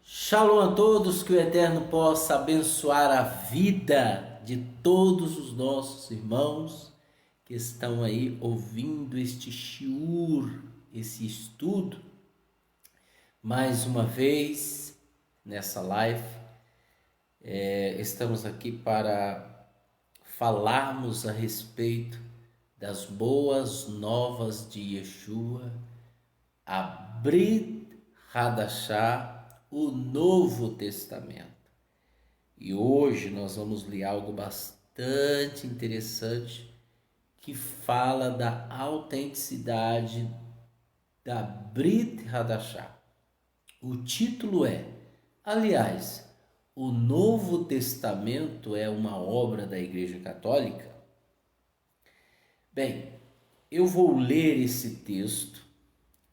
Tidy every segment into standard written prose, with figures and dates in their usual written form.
Shalom a todos, que o Eterno possa abençoar a vida de todos os nossos irmãos que estão aí ouvindo este shiur, esse estudo. Mais uma vez, nessa live, estamos aqui para falarmos a respeito das boas novas de Yeshua, a Brit Hadashah, o Novo Testamento. E hoje nós vamos ler algo bastante interessante que fala da autenticidade da Brit Hadashah. O título aliás, o Novo Testamento é uma obra da Igreja Católica? Bem, eu vou ler esse texto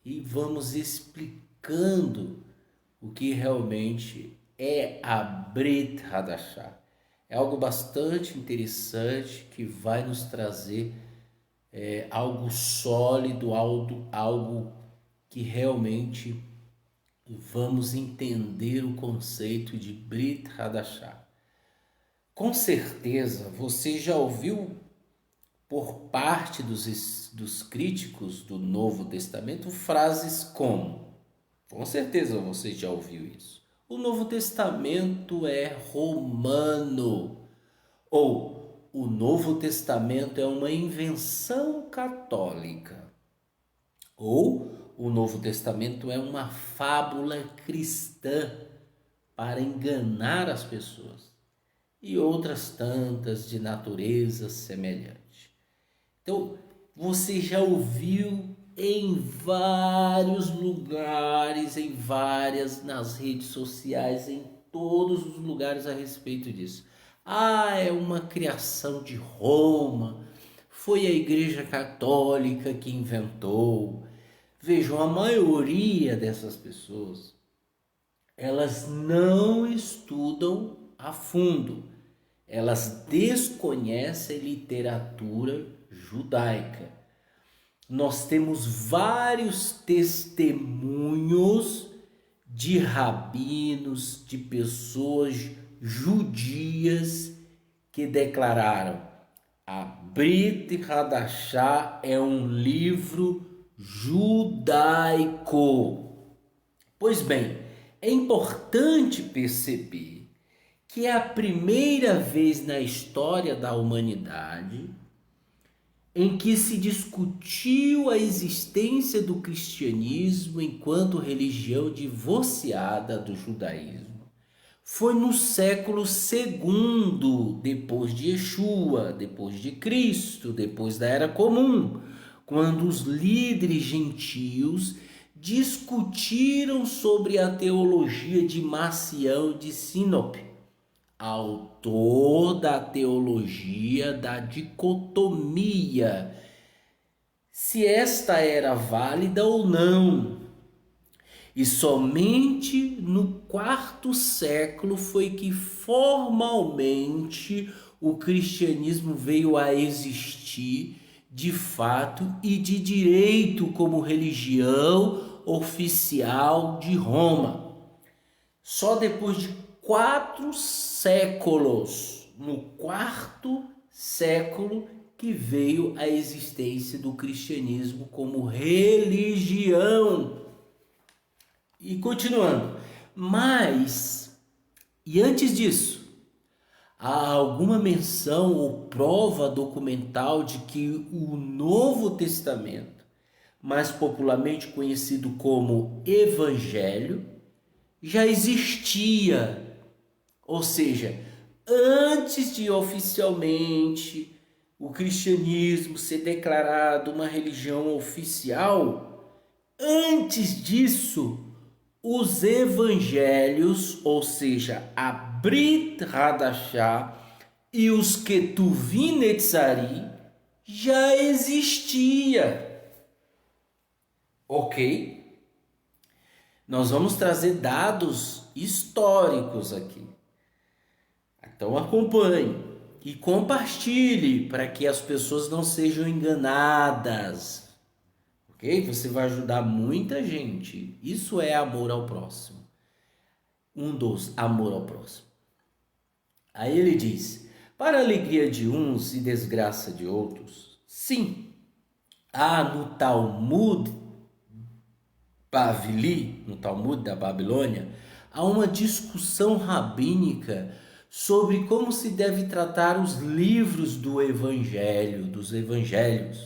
e vamos explicando o que realmente é a Brit Hadashah. É algo bastante interessante que vai nos trazer algo sólido, algo que realmente vamos entender o conceito de Brit Hadashah. Com certeza você já ouviu por parte dos críticos do Novo Testamento frases como: com certeza você já ouviu isso, o Novo Testamento é romano, ou o Novo Testamento é uma invenção católica, ou o Novo Testamento é uma fábula cristã para enganar as pessoas, e outras tantas de natureza semelhante. Então, você já ouviu em vários lugares, nas redes sociais, em todos os lugares a respeito disso. É uma criação de Roma, foi a Igreja Católica que inventou. Vejam, a maioria dessas pessoas, elas não estudam a fundo, elas desconhecem literatura judaica. Nós temos vários testemunhos de rabinos, de pessoas judias que declararam: a Brit Hadashah é um livro judaico. Pois bem, é importante perceber que é a primeira vez na história da humanidade em que se discutiu a existência do cristianismo enquanto religião divorciada do judaísmo. Foi no século II depois de Yeshua, depois de Cristo, depois da Era Comum, quando os líderes gentios discutiram sobre a teologia de Marcião de Sinope, autor da teologia da dicotomia, se esta era válida ou não. E somente no quarto século foi que formalmente o cristianismo veio a existir de fato e de direito como religião oficial de Roma. Só depois de 4 séculos, no quarto século, que veio a existência do cristianismo como religião. E continuando, e antes disso, há alguma menção ou prova documental de que o Novo Testamento, mais popularmente conhecido como Evangelho, já existia? Ou seja, antes de oficialmente o cristianismo ser declarado uma religião oficial, antes disso, os evangelhos, ou seja, a Brit Hadashah e os Ketuvim Netzari já existia. Ok? Nós vamos trazer dados históricos aqui. Então acompanhe e compartilhe para que as pessoas não sejam enganadas. Ok? Você vai ajudar muita gente. Isso é amor ao próximo. Um dos, amor ao próximo. Aí ele diz: para a alegria de uns e desgraça de outros. Sim, há no Talmud Bavili, no Talmud da Babilônia, há uma discussão rabínica sobre como se deve tratar os livros do Evangelho, dos Evangelhos,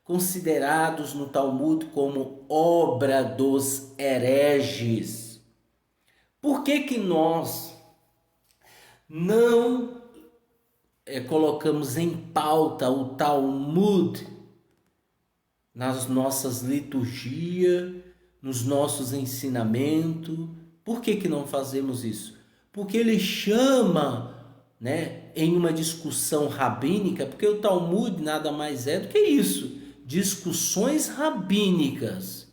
considerados no Talmud como obra dos hereges. Por que que nós não colocamos em pauta o Talmud nas nossas liturgias, nos nossos ensinamentos? Por que que não fazemos isso? Porque ele chama, em uma discussão rabínica, porque o Talmud nada mais é do que isso, discussões rabínicas,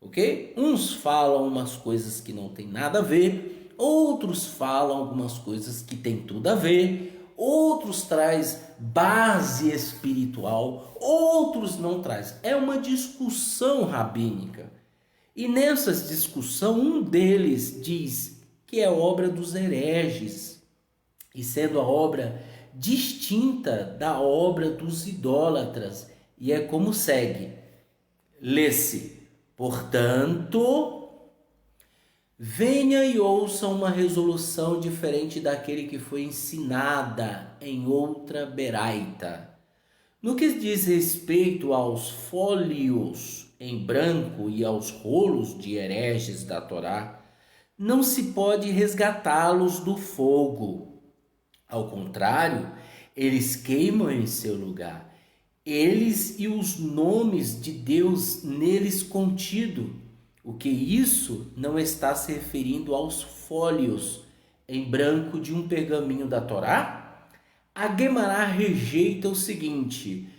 ok? Uns falam umas coisas que não tem nada a ver, outros falam algumas coisas que tem tudo a ver, outros traz base espiritual, outros não traz. É uma discussão rabínica. E nessa discussão, um deles diz que é obra dos hereges, e sendo a obra distinta da obra dos idólatras. E é como segue. Lê-se: portanto, venha e ouça uma resolução diferente daquele que foi ensinada em outra beraita. No que diz respeito aos fólios em branco e aos rolos de hereges da Torá, não se pode resgatá-los do fogo. Ao contrário, eles queimam em seu lugar, eles e os nomes de Deus neles contido. O que isso não está se referindo aos fólios em branco de um pergaminho da Torá? A Guemará rejeita o seguinte: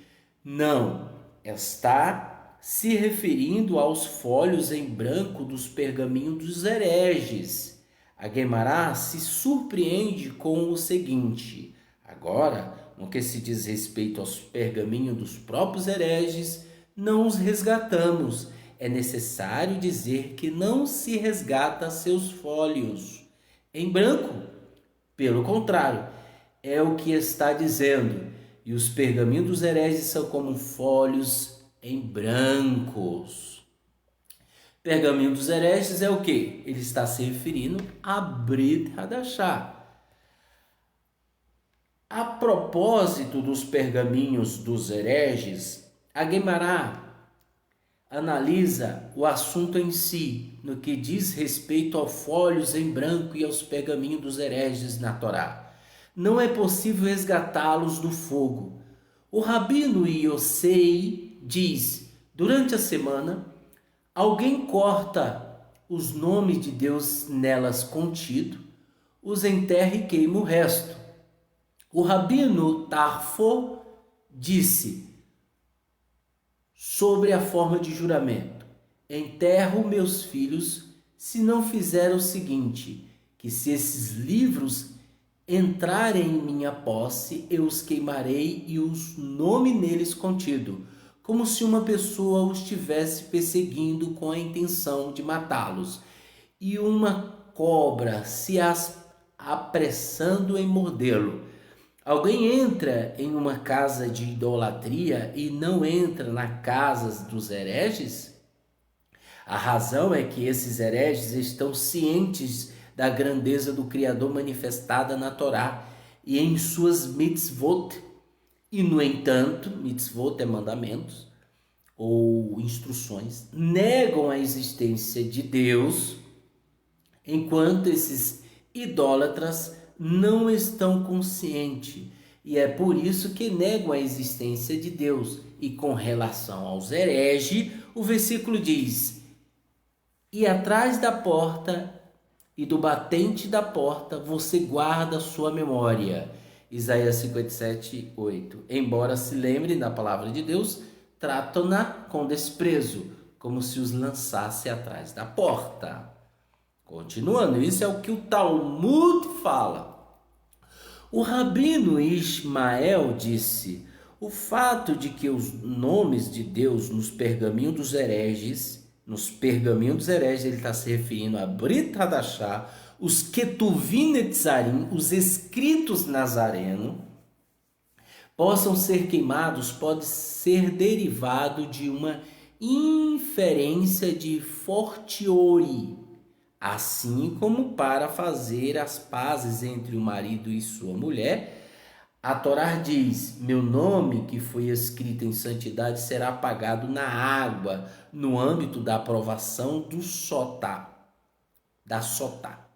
não, está se referindo aos folhos em branco dos pergaminhos dos hereges. A Guemará se surpreende com o seguinte: agora, no que se diz respeito aos pergaminhos dos próprios hereges, não os resgatamos. É necessário dizer que não se resgata seus fólios em branco. Pelo contrário, é o que está dizendo. E os pergaminhos dos hereges são como fólios em brancos. Pergaminho dos hereges é o que? Ele está se referindo a Brit Hadashah. A propósito dos pergaminhos dos hereges, a Guemará analisa o assunto em si, no que diz respeito aos fólios em branco e aos pergaminhos dos hereges na Torá. Não é possível resgatá-los do fogo. O rabino Yosei diz: durante a semana, alguém corta os nomes de Deus nelas contido, os enterra e queima o resto. O rabino Tarfo disse sobre a forma de juramento: enterro meus filhos se não fizer o seguinte, que se esses livros entrarem em minha posse, eu os queimarei e os nome neles contido, como se uma pessoa os estivesse perseguindo com a intenção de matá-los, e uma cobra se apressando em mordê-lo. Alguém entra em uma casa de idolatria e não entra na casa dos hereges? A razão é que esses hereges estão cientes da grandeza do Criador manifestada na Torá e em suas mitzvot. E, no entanto, mitzvot é mandamentos ou instruções, negam a existência de Deus, enquanto esses idólatras não estão conscientes. E é por isso que negam a existência de Deus. E com relação aos hereges, o versículo diz: e atrás da porta e do batente da porta você guarda sua memória. Isaías 57, 8. Embora se lembrem da palavra de Deus, tratam-na com desprezo, como se os lançasse atrás da porta. Continuando, isso é o que o Talmud fala. O rabino Ismael disse: o fato de que os nomes de Deus nos pergaminhos dos hereges, ele está se referindo a Brit Hadashah, os Ketuvim Netzarim, os escritos nazareno, possam ser queimados, pode ser derivado de uma inferência de fortiori, assim como para fazer as pazes entre o marido e sua mulher. A Torá diz: meu nome que foi escrito em santidade será apagado na água, no âmbito da aprovação do sotá, da sotá.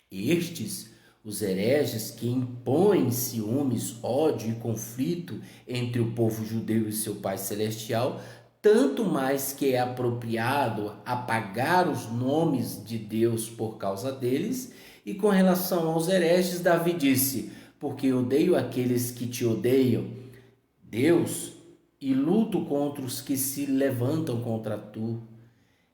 Estes, os hereges que impõem ciúmes, ódio e conflito entre o povo judeu e seu Pai Celestial, tanto mais que é apropriado apagar os nomes de Deus por causa deles. E com relação aos hereges, Davi disse: porque odeio aqueles que te odeiam, Deus, e luto contra os que se levantam contra tu.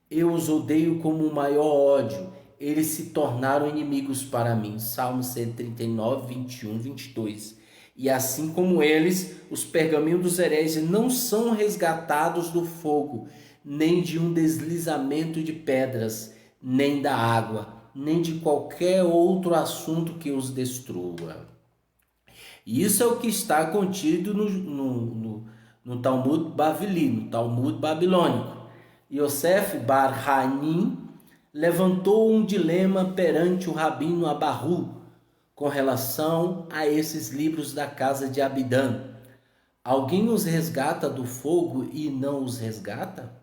Eu os odeio como o maior ódio, eles se tornaram inimigos para mim. Salmo 139, 21, 22. E assim como eles, os pergaminhos dos hereges não são resgatados do fogo, nem de um deslizamento de pedras, nem da água, nem de qualquer outro assunto que os destrua. E isso é o que está contido no Talmud Bavili, no Talmud babilônico. Yosef Bar Hanim levantou um dilema perante o Rabino Abahu com relação a esses livros da casa de Abidã. Alguém os resgata do fogo e não os resgata?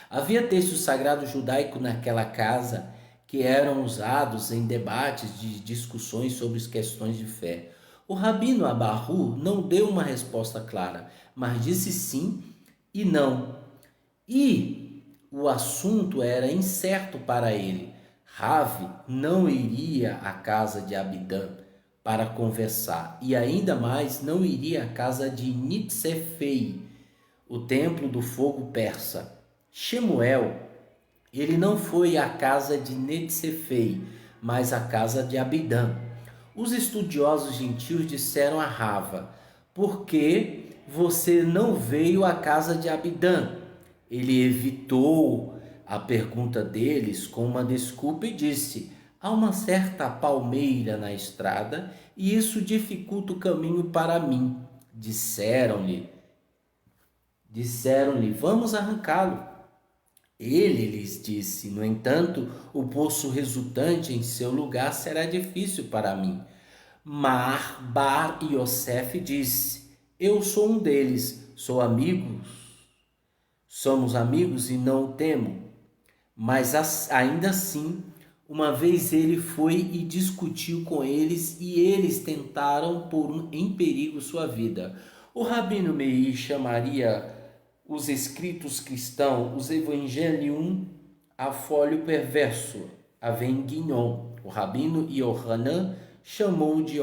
Havia textos sagrados judaicos naquela casa que eram usados em debates de discussões sobre as questões de fé. O Rabino Abahu não deu uma resposta clara, mas disse sim e não. E o assunto era incerto para ele. Rav não iria à casa de Abidã para conversar, e ainda mais não iria à casa de Nitzefei, o templo do fogo persa. Shemuel, ele não foi à casa de Nitzefei, mas à casa de Abidã. Os estudiosos gentios disseram a Rava: por que você não veio à casa de Abidã? Ele evitou a pergunta deles com uma desculpa e disse: há uma certa palmeira na estrada e isso dificulta o caminho para mim. Disseram-lhe, vamos arrancá-lo. Ele lhes disse: no entanto, o poço resultante em seu lugar será difícil para mim. Mar Bar Yosef disse: eu sou um deles, somos amigos e não o temo. Mas ainda assim, uma vez ele foi e discutiu com eles e eles tentaram pôr em perigo sua vida. O Rabino Meir chamaria os escritos cristãos, os Evangelium, a folho perverso, Avenguignon. O Rabino Yohanan chamou de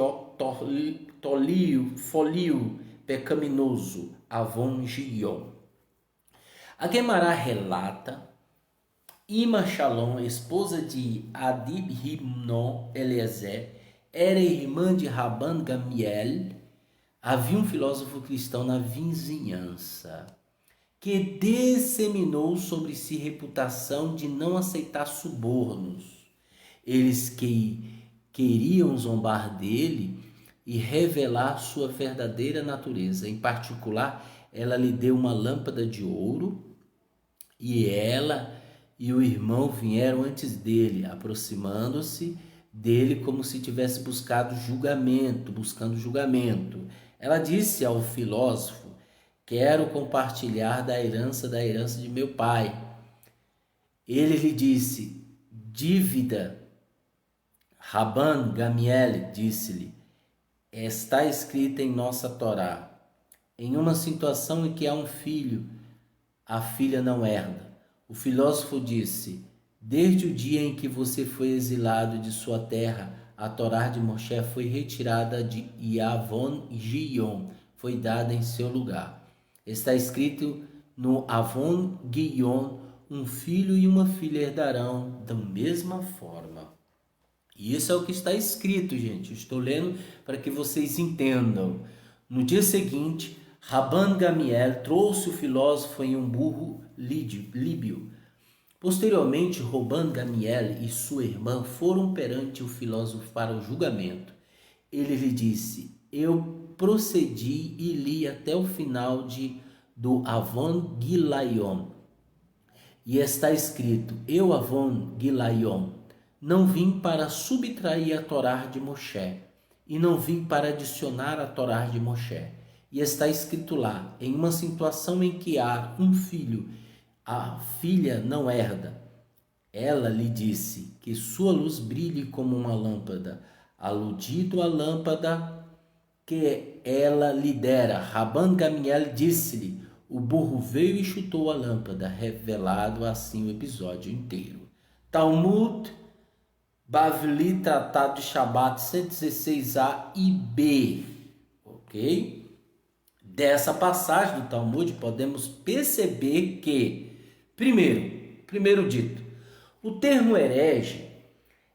folio pecaminoso, Avongion. A Gemara relata: Ima Shalom, esposa de Adib Himnon Eliezer, era irmã de Rabban Gamiel. Havia um filósofo cristão na vizinhança que disseminou sobre si reputação de não aceitar subornos. Eles queriam zombar dele e revelar sua verdadeira natureza. Em particular, ela lhe deu uma lâmpada de ouro e ela e o irmão vieram antes dele, aproximando-se dele como se tivesse buscando julgamento. Ela disse ao filósofo: quero compartilhar da herança de meu pai. Ele lhe disse: dívida. Rabban Gamiel disse-lhe: está escrita em nossa Torá, em uma situação em que há um filho, a filha não herda. O filósofo disse: desde o dia em que você foi exilado de sua terra, a Torá de Moshe foi retirada de Yavon Gion, foi dada em seu lugar. Está escrito no Avon Gion: um filho e uma filha herdarão da mesma forma. E isso é o que está escrito, gente. Eu estou lendo para que vocês entendam. No dia seguinte, Rabban Gamiel trouxe o filósofo em um burro líbio. Posteriormente, Rabban Gamiel e sua irmã foram perante o filósofo para o julgamento. Ele lhe disse: eu procedi e li até o final do Avon Gilaion. E está escrito: eu, Avon Gilaion, não vim para subtrair a Torá de Moshe, e não vim para adicionar a Torá de Moshe. E está escrito lá, em uma situação em que há um filho, a filha não herda. Ela lhe disse que sua luz brilhe como uma lâmpada, aludido à lâmpada que ela lhe dera. Rabban Gamiel disse-lhe: o burro veio e chutou a lâmpada, revelado assim o episódio inteiro. Talmud Bavli, Tratado de Shabat 116a e B. Ok? Dessa passagem do Talmud podemos perceber que, primeiro dito, o termo herege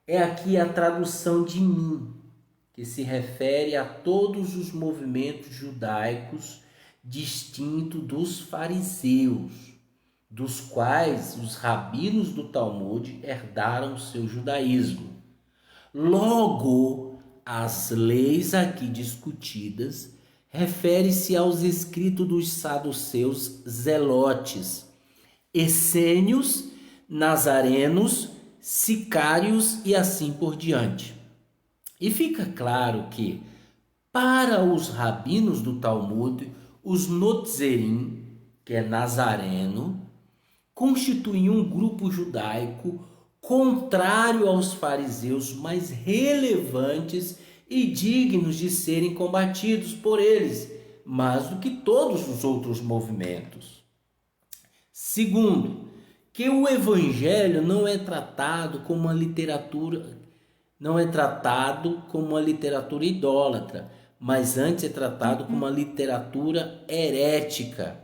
é aqui a tradução de mim, que se refere a todos os movimentos judaicos distintos dos fariseus, dos quais os rabinos do Talmud herdaram seu judaísmo. Logo, as leis aqui discutidas refere-se aos escritos dos saduceus zelotes, essênios, nazarenos, sicários e assim por diante. E fica claro que, para os rabinos do Talmud, os Notzerim, que é nazareno, constituíam um grupo judaico contrário aos fariseus, mais relevantes e dignos de serem combatidos por eles, mais do que todos os outros movimentos. Segundo, que o evangelho não é tratado como uma literatura idólatra, mas antes é tratado como uma literatura herética.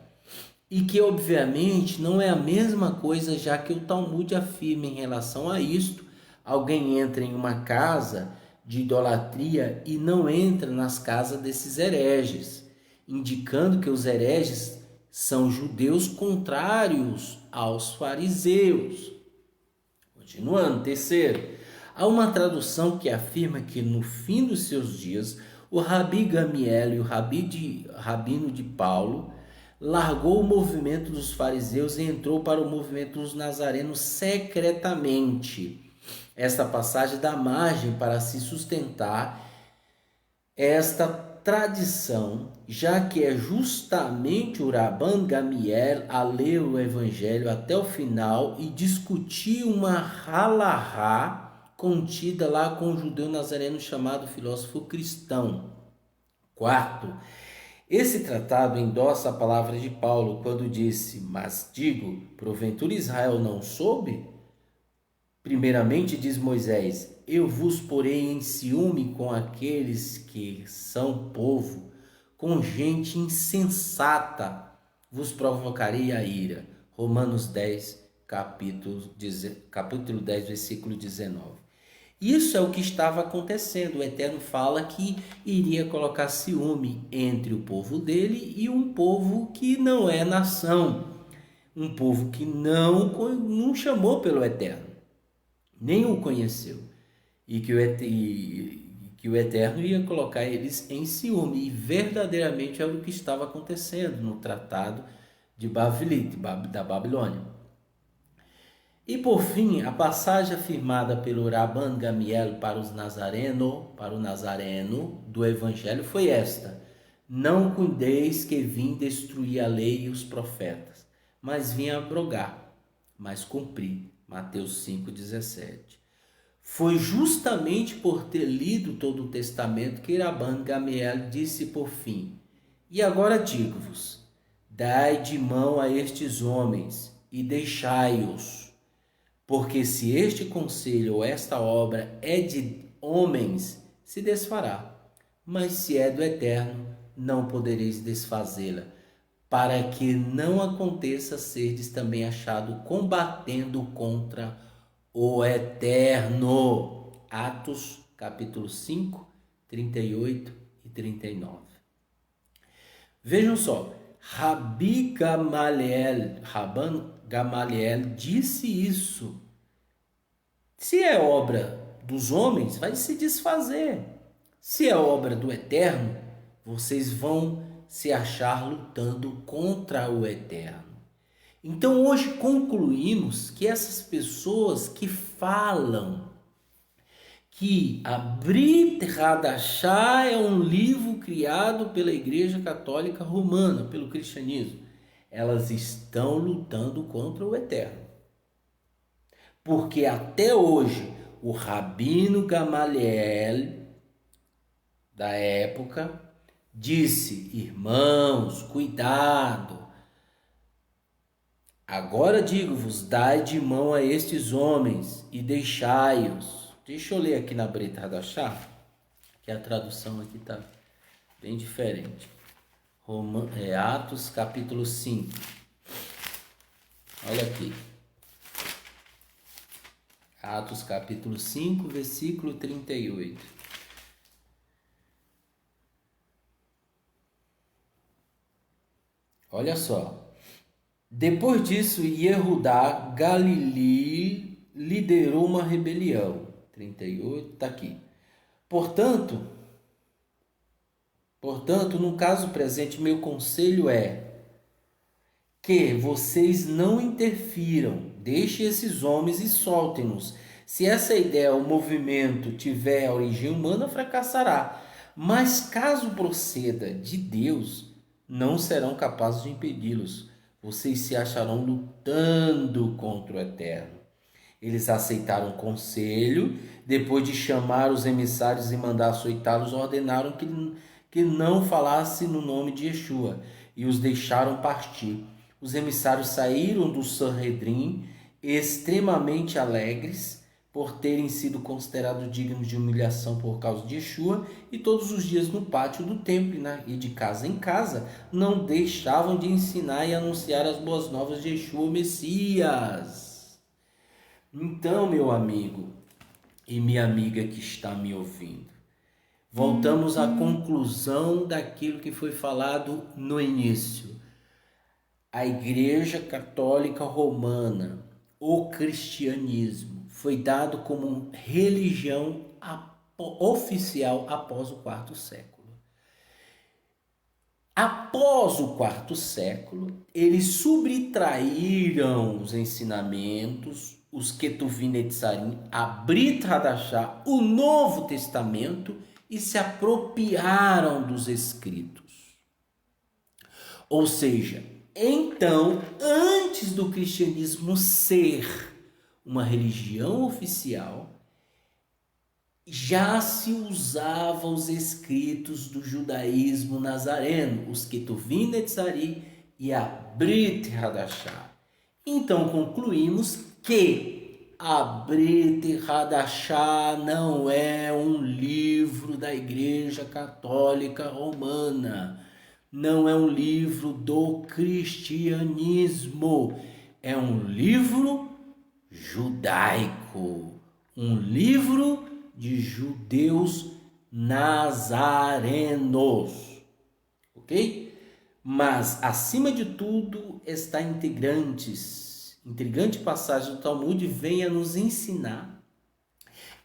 E que obviamente não é a mesma coisa, já que o Talmud afirma em relação a isto: alguém entra em uma casa de idolatria e não entra nas casas desses hereges, indicando que os hereges são judeus contrários aos fariseus. Continuando, terceiro, há uma tradução que afirma que no fim dos seus dias, o Rabi Gamiel e o rabino de Paulo largou o movimento dos fariseus e entrou para o movimento dos nazarenos secretamente. Esta passagem dá margem para se sustentar esta tradição, já que é justamente o Rabban Gamiel a ler o evangelho até o final e discutir uma halahá contida lá com um judeu nazareno chamado filósofo cristão. Quarto, esse tratado endossa a palavra de Paulo quando disse: mas digo, porventura Israel não soube? Primeiramente diz Moisés: eu vos porei em ciúme com aqueles que são povo, com gente insensata vos provocarei a ira. Romanos 10, capítulo 10, versículo 19. Isso é o que estava acontecendo. O Eterno fala que iria colocar ciúme entre o povo dele e um povo que não é nação. Um povo que não chamou pelo Eterno, nem o conheceu. E que o Eterno ia colocar eles em ciúme. E verdadeiramente é o que estava acontecendo no tratado de Bavli, da Babilônia. E por fim, a passagem afirmada pelo Rabban Gamiel para o nazareno do Evangelho foi esta: não cuideis que vim destruir a lei e os profetas, mas vim abrogar, mas cumprir. Mateus 5,17. Foi justamente por ter lido todo o testamento que Rabban Gamiel disse por fim: e agora digo-vos, dai de mão a estes homens e deixai-os. Porque se este conselho ou esta obra é de homens, se desfará. Mas se é do Eterno, não podereis desfazê-la, para que não aconteça serdes também achado combatendo contra o Eterno. Atos, capítulo 5, 38 e 39. Vejam só, Rabban Gamaliel disse isso. Se é obra dos homens, vai se desfazer. Se é obra do Eterno, vocês vão se achar lutando contra o Eterno. Então hoje concluímos que essas pessoas que falam que a Brit Hadashah é um livro criado pela Igreja Católica Romana, pelo cristianismo, elas estão lutando contra o Eterno. Porque até hoje o Rabino Gamaliel da época disse: irmãos, cuidado. Agora digo-vos, dai de mão a estes homens e deixai-os. Deixa eu ler aqui na Brit Hadashah, que a tradução aqui está bem diferente. Atos capítulo 5. Olha aqui. Atos capítulo 5, versículo 38. Olha só. Depois disso, Yehudá Galileu liderou uma rebelião. 38, está aqui. Portanto, no caso presente, meu conselho é que vocês não interfiram, deixem esses homens e soltem-nos. Se essa ideia, o movimento, tiver origem humana, fracassará. Mas caso proceda de Deus, não serão capazes de impedi-los. Vocês se acharão lutando contra o Eterno. Eles aceitaram o conselho, depois de chamar os emissários e mandar açoitá-los, ordenaram que não falasse no nome de Yeshua e os deixaram partir. Os emissários saíram do Sanhedrin extremamente alegres por terem sido considerados dignos de humilhação por causa de Yeshua, e todos os dias no pátio do templo e de casa em casa não deixavam de ensinar e anunciar as boas novas de Yeshua, o Messias. Então, meu amigo e minha amiga que está me ouvindo, voltamos à conclusão daquilo que foi falado no início. A Igreja Católica Romana, o cristianismo, foi dado como religião oficial após o quarto século. Após o quarto século, eles subtraíram os ensinamentos, os Ketuvim Netzarim, a Brit Hadashah, o Novo Testamento, e se apropriaram dos escritos. Ou seja, então, antes do cristianismo ser uma religião oficial, já se usava os escritos do judaísmo nazareno, os Ketuvim Netzarim e a Brit Hadashah. Então concluímos que a Brit Hadashah não é um livro da Igreja Católica Romana, não é um livro do cristianismo, é um livro judaico, um livro de judeus nazarenos, ok? Mas, acima de tudo, esta intrigante passagem do Talmud vem a nos ensinar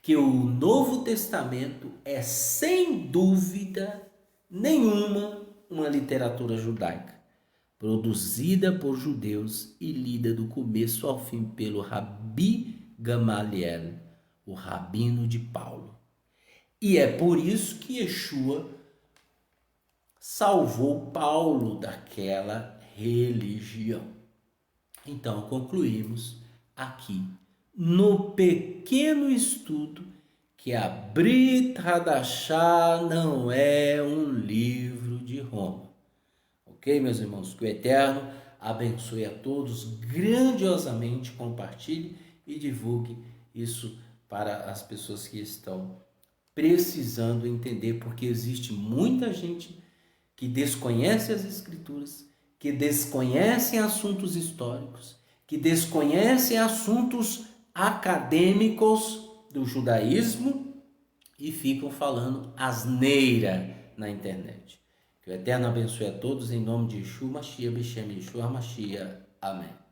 que o Novo Testamento é, sem dúvida nenhuma, uma literatura judaica, produzida por judeus e lida do começo ao fim pelo Rabi Gamaliel, o rabino de Paulo. E é por isso que Yeshua salvou Paulo daquela religião. Então concluímos aqui, no pequeno estudo, que a Brit Hadashah não é um livro de Roma. Ok, meus irmãos? Que o Eterno abençoe a todos grandiosamente, compartilhe e divulgue isso para as pessoas que estão precisando entender, porque existe muita gente que desconhece as Escrituras, que desconhecem assuntos históricos, que desconhecem assuntos acadêmicos do judaísmo e ficam falando asneira na internet. Que o Eterno abençoe a todos em nome de Yeshua Mashiach, Beshem Yeshua Mashiach. Amém.